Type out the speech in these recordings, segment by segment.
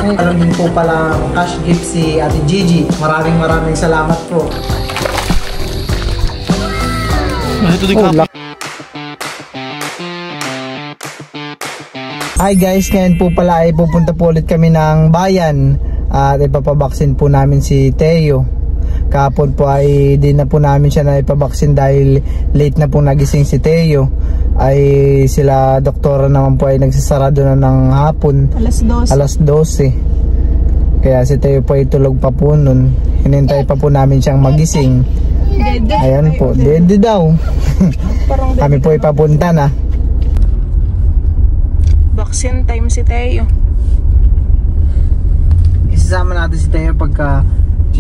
Alam din po pala cash gift si Ate Gigi. Maraming salamat po. Hi guys, ngayon po pala ay pupunta po ulit kami ng bayan at ipapabaksin po namin si Teo. Kahapon po ay di na po namin siya na ipabaksin dahil late na po nagising si Teo. Ay sila doktora naman po ay nagsasarado na ng hapon, alas 12. Kaya si Teo po ay tulog pa po nun. Hinintay pa po namin siyang magising. Ayan po, dede daw. Kami po ay papunta na. Vaccine time si Teo. Isasama natin si Teo pagka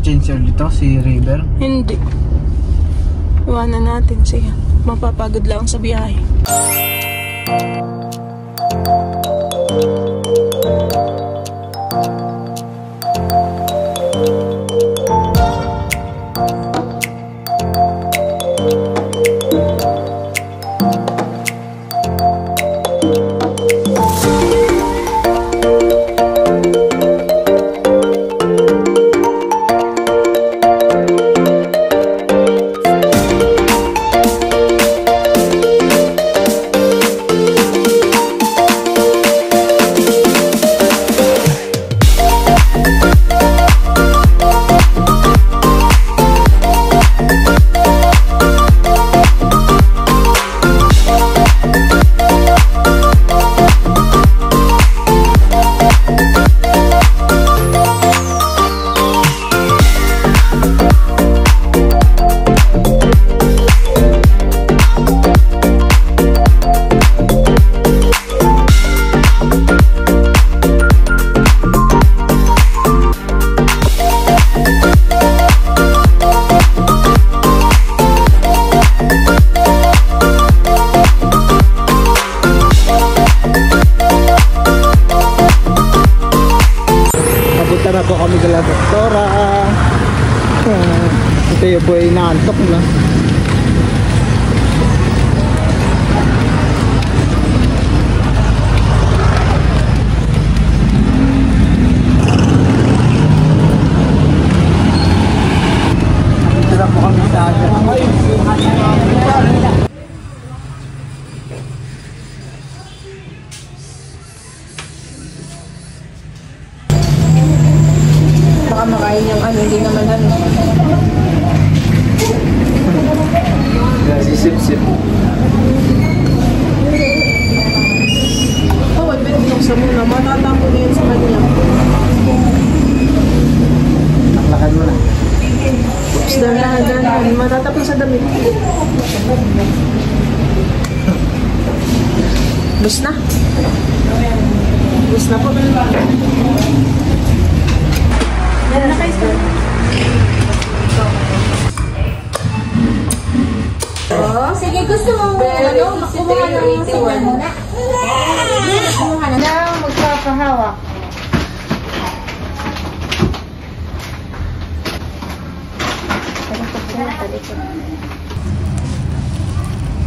change dito, si River? Hindi. Iwanan natin siya. Mapapagod lang sa biyahe. Kami gala doktora. Ito yung po ay naantok na. Ito na po kami sa Makain yung ano, hindi naman ano. Sisip-sip. Oh, wait, binuksan mo na. Matatapo na yun sa kanya. Taklakan mo na. Oops, dahan-dahan. Matatapo sa damit. Bus na. Bus na po. Yan na kayo sir. Oh, sige, gusto mo ano, kumuha ng signal muna. Kumuha na magpapahawak.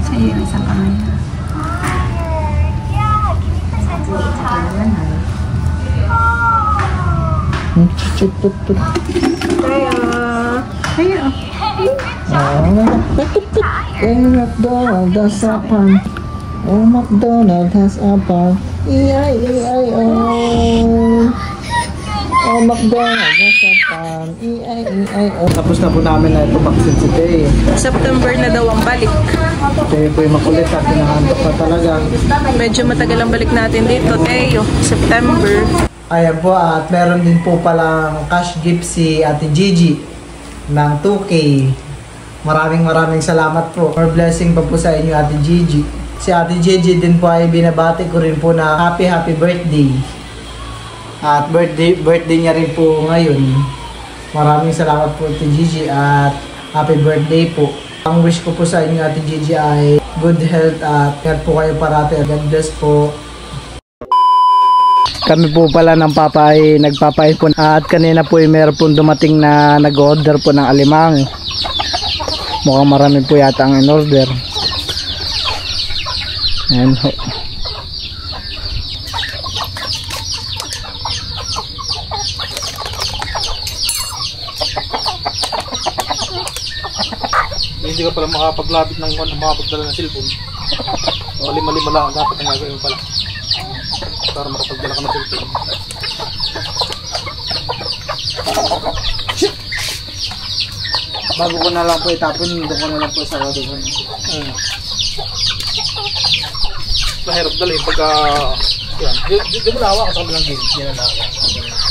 Sa'yo yung isang kamay na. Kaya. McDonald has a pan. Oh, McDonald has a pan. E-I-E-I-O. Oh, McDonald has a pan. E-I-E-I-O. Tapos na po namin na ito vaccine si Teo. September na daw ang balik. Teo po yung makulit at pinahandok na talaga. Medyo matagal ang balik natin dito, Teo. September. Ayan po, at meron din po palang cash gift si Ate Gigi ng 2K. Maraming salamat po. For blessing pa po sa inyo, Ate Gigi. Si Ate Gigi din po ay binabati ko rin po na happy birthday. At birthday niya rin po ngayon. Maraming salamat po, Ate Gigi, at happy birthday po. Ang wish ko po sa inyo, Ate Gigi, ay good health at ingat po kayo parati. God bless po. Kami po pala ng papa ay nagpapaipon at kanina po ay meron po dumating na nag-order po ng alimango. Mukhang marami po yata ang in-order. Ayan ho. hindi ka pala makapaglapit ng makapagdala ng cellphone. Lima-lima lang dapat ang gagawin pala para makapagdala ka ng cellphone. Bago ko na lang po itapon, doon ko na lang po sa doon. Mahirap dali pagka yan. Di mo nahawa ka sa kabilang gate. Yan na nahawa.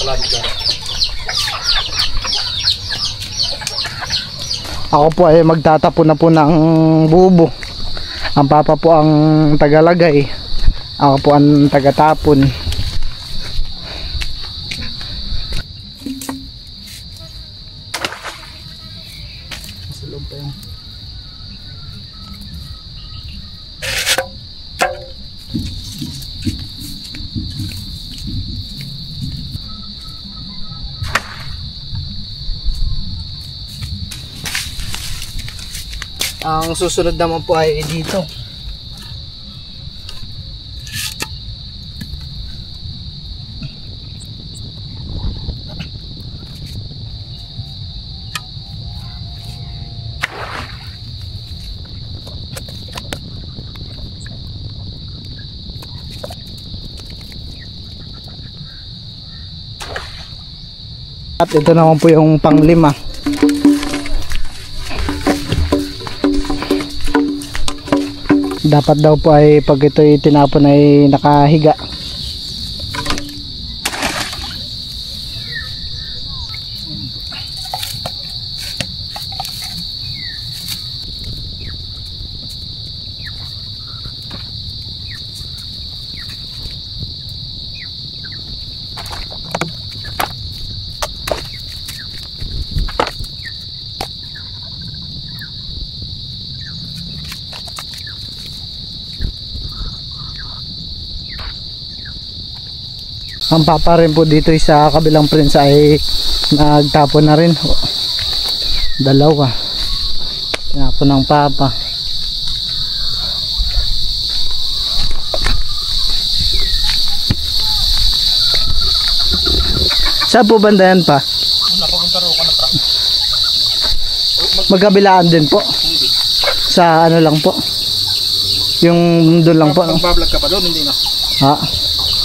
Palabig dyan. Ako po ay magtatapon na po ng bubo. Ang papa po ang tagalagay. Ako po ang tagatapon. Masulong pa yung ang susunod naman po ay dito. At ito naman po yung panglima. Dapat daw po ay pag ito'y tinapon ay nakahiga. Ang papa rin po dito sa kabilang prinsa ay nagtapon na rin. Dalawa. Tinapon ng papa. Saan po banda yan pa? Magkabilaan din po. Sa ano lang po. Yung doon lang po. Magbablog ka pa doon, hindi na. Ha?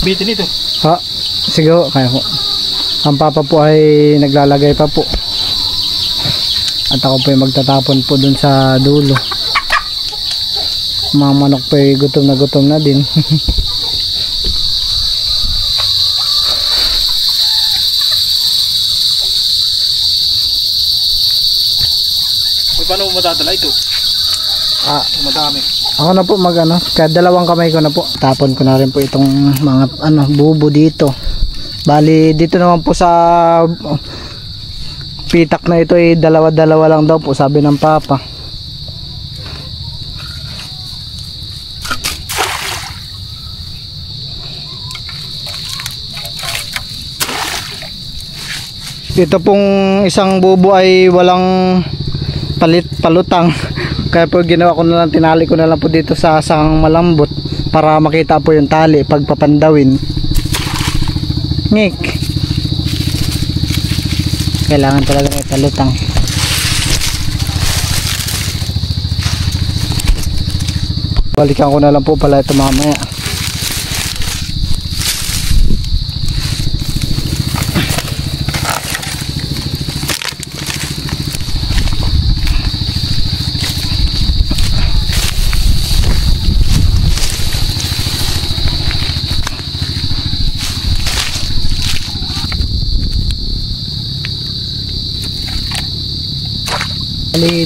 Bitin ito. Ha? Sige ho, kaya po. Ang papa po ay naglalagay pa po. At ako po ay magtatapon po dun sa dulo. Mga manok po ay gutom na din. Paano mo matadala ito? Madami. Ako na po magano, kaya dalawang kamay ko na po. Tapon ko na rin po itong mga bubo dito. Bali dito naman po sa pitak na ito ay dalawa-dalawa lang daw po sabi ng papa. Ito pong isang bubo ay walang palutang. Kaya po ginawa ko na lang, tinali ko na lang po dito sa asang malambot para makita po yung tali pagpapandawin. Ngik. Kailangan talaga may palutang. Balikan ko na lang po pala ito mamaya.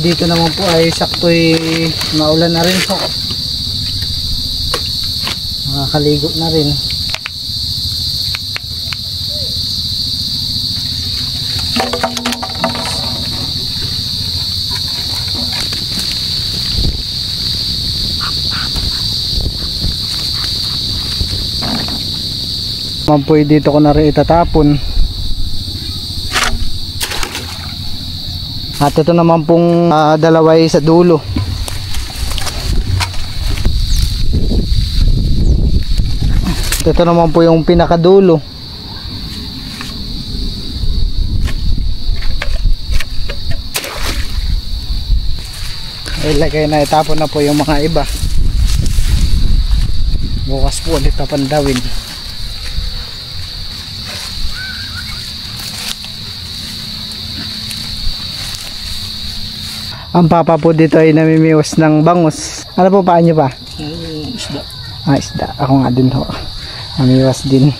Dito naman po ay sakto'y maulan na rin po. Makakaligo na rin. Naman po dito ko na rin itatapon. At ito naman pong dalaway sa dulo. Ito naman po yung pinakadulo. ilagay na, itapon na po yung mga iba. Bukas po ulit papandawin. Ang papa po dito ay namimiwas ng bangus. Ano po paan nyo pa? Isda. Isda. Ako nga din ho. Namimiwas din.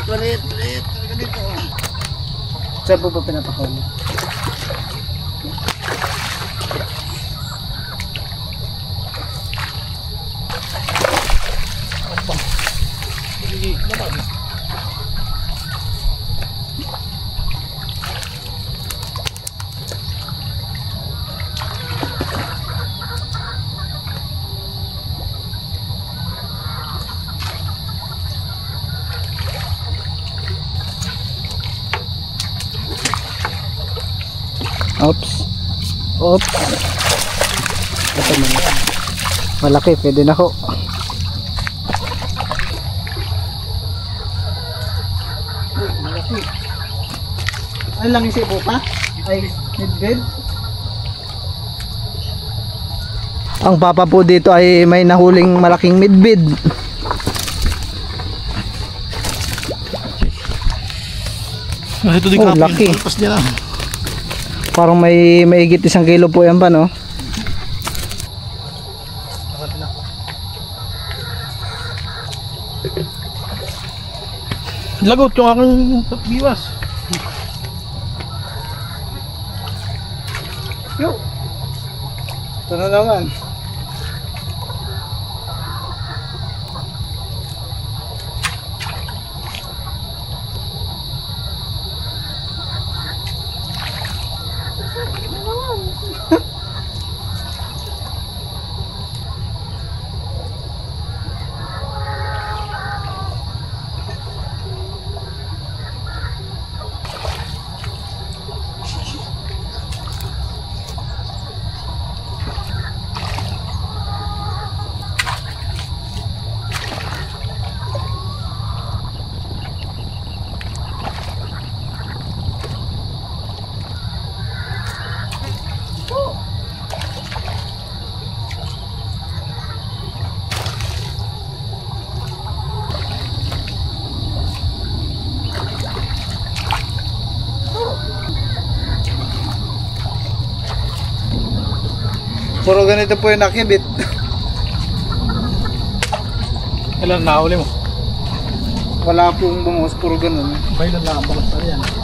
Maliit. Saan po ba pinapakaw niyo? Oops. Ito naman. Malaki, pwede na ho. Malaki. Ano lang yung sipo pa? Ay, midbed? Ang papa po dito ay may nahuling malaking midbed. Ito din Oh, laki. Palpas niya na. Parang may higit 1 kilo po yan ba, no? Lagot yung aking biwas. Yo. Ito na naman. Puro ganito po yung nakibit. Ilan nahuli mo? Wala pong bungos, puro ganun. Bailan na ang balas na yan.